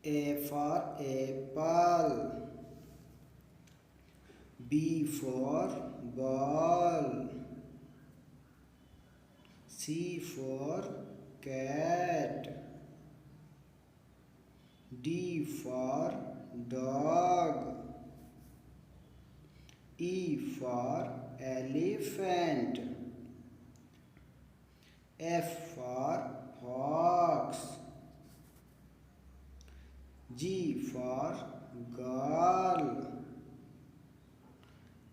A for apple. B for ball. C for cat. D for dog. E for elephant. F for fox. G for girl.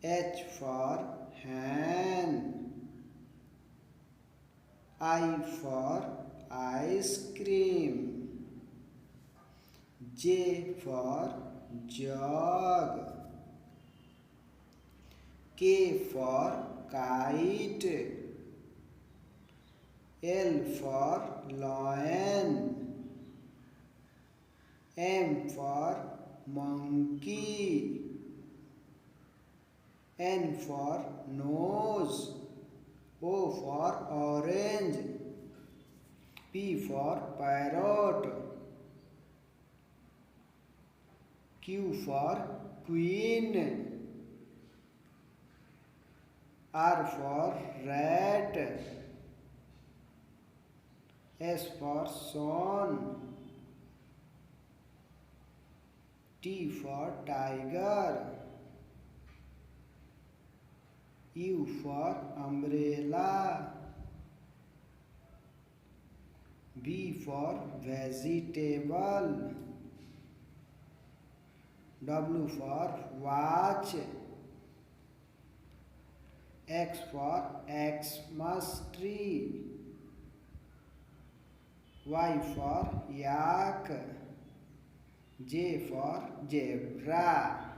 H for hen. I for ice cream. J for jug. K for kite. L for lion. M for monkey. N for nose. O for orange. P for parrot. Q for queen. R for rat. S for sun. T for tiger. U for umbrella. V for vegetable. W for watch. X for Xmas tree. Y for yak. J for zebra.